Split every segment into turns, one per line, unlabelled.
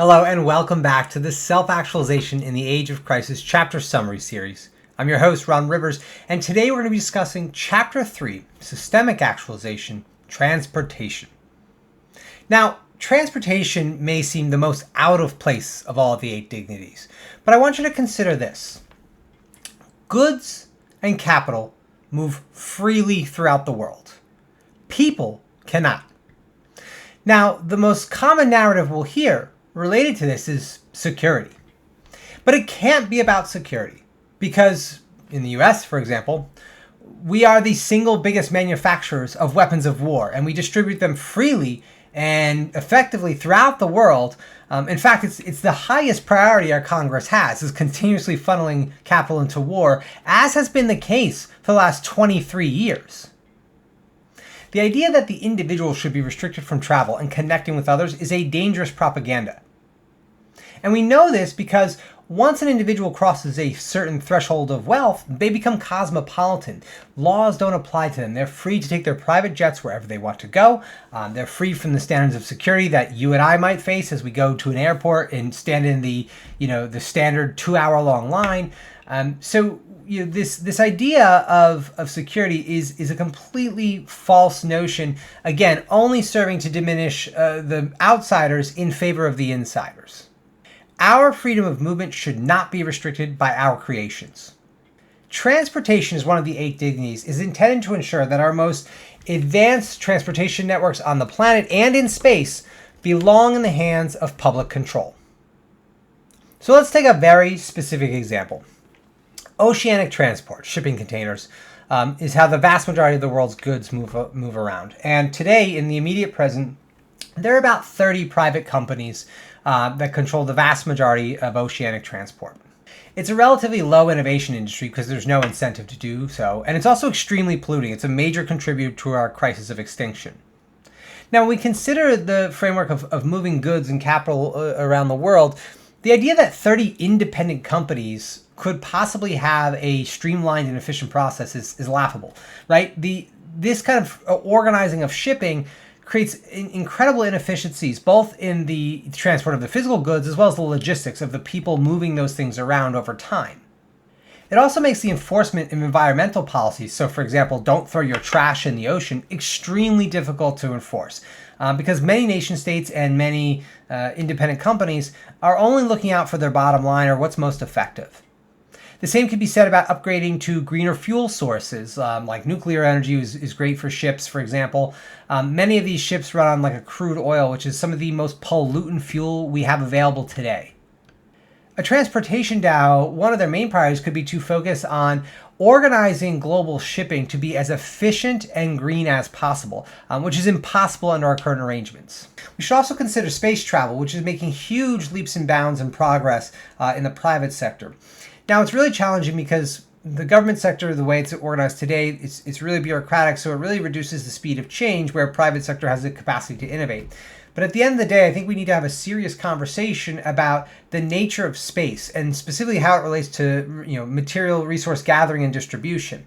Hello and welcome back to the Self-Actualization in the Age of Crisis Chapter Summary Series. I'm your host, Ron Rivers, and today we're going to be discussing Chapter 3, Systemic Actualization, Transportation. Now, transportation may seem the most out of place of all of the 8 dignities, but I want you to consider this. Goods and capital move freely throughout the world. People cannot. Now, the most common narrative we'll hear related to this is security. But it can't be about security because in the US, for example, we are the single biggest manufacturers of weapons of war and we distribute them freely and effectively throughout the world. In fact, it's the highest priority our Congress has, is continuously funneling capital into war, as has been the case for the last 23 years. The idea that the individual should be restricted from travel and connecting with others is a dangerous propaganda. And we know this because once an individual crosses a certain threshold of wealth, they become cosmopolitan. Laws don't apply to them. They're free to take their private jets wherever they want to go. They're free from the standards of security that you and I might face as we go to an airport and stand in the standard 2-hour-long line. This idea of security is a completely false notion, again, only serving to diminish the outsiders in favor of the insiders. Our freedom of movement should not be restricted by our creations. Transportation is one of the 8 dignities, is intended to ensure that our most advanced transportation networks on the planet and in space belong in the hands of public control. So let's take a very specific example. Oceanic transport, shipping containers, is how the vast majority of the world's goods move around. And today, in the immediate present, there are about 30 private companies that control the vast majority of oceanic transport. It's a relatively low innovation industry because there's no incentive to do so, and it's also extremely polluting. It's a major contributor to our crisis of extinction. Now, when we consider the framework of moving goods and capital around the world, the idea that 30 independent companies could possibly have a streamlined and efficient process is laughable, right? This kind of organizing of shipping creates incredible inefficiencies, both in the transport of the physical goods as well as the logistics of the people moving those things around over time. It also makes the enforcement of environmental policies, so for example, don't throw your trash in the ocean, extremely difficult to enforce because many nation states and many independent companies are only looking out for their bottom line or what's most effective. The same could be said about upgrading to greener fuel sources, like nuclear energy is great for ships, for example. Many of these ships run on like a crude oil, which is some of the most pollutant fuel we have available today. A transportation DAO, one of their main priorities could be to focus on organizing global shipping to be as efficient and green as possible, which is impossible under our current arrangements. We should also consider space travel, which is making huge leaps and bounds in progress in the private sector. Now, it's really challenging because the government sector, the way it's organized today, it's really bureaucratic, so it really reduces the speed of change where private sector has the capacity to innovate. But at the end of the day, I think we need to have a serious conversation about the nature of space and specifically how it relates to material resource gathering and distribution.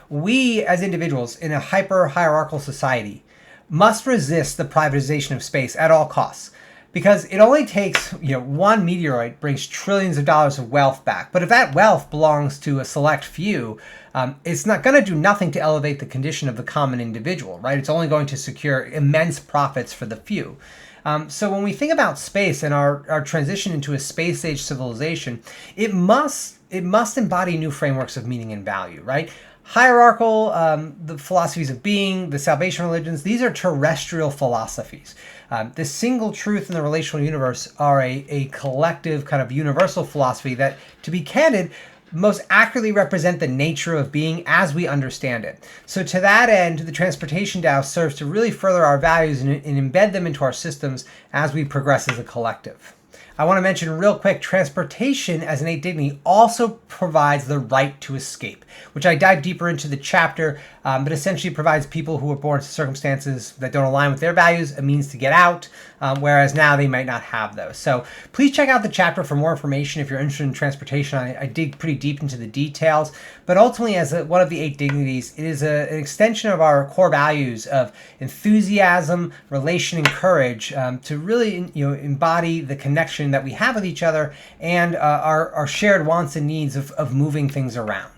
We, as individuals in a hyper-hierarchical society, must resist the privatization of space at all costs. Because it only takes, one meteoroid brings trillions of dollars of wealth back. But if that wealth belongs to a select few, it's not going to do nothing to elevate the condition of the common individual, right? It's only going to secure immense profits for the few. So when we think about space and our transition into a space-age civilization, it must embody new frameworks of meaning and value, right? Hierarchical, the philosophies of being, the salvation religions, these are terrestrial philosophies. The single truth in the relational universe are a collective kind of universal philosophy that, to be candid, most accurately represent the nature of being as we understand it. So to that end, the transportation DAO serves to really further our values and embed them into our systems as we progress as a collective. I want to mention real quick, transportation as an 8 dignity also provides the right to escape, which I dive deeper into the chapter, but essentially provides people who are born to circumstances that don't align with their values a means to get out. whereas now they might not have those. So please check out the chapter for more information if you're interested in transportation. I dig pretty deep into the details, but ultimately, as one of the 8 dignities, it is an extension of our core values of enthusiasm, relation, and courage to really embody the connection that we have with each other and our shared wants and needs of moving things around.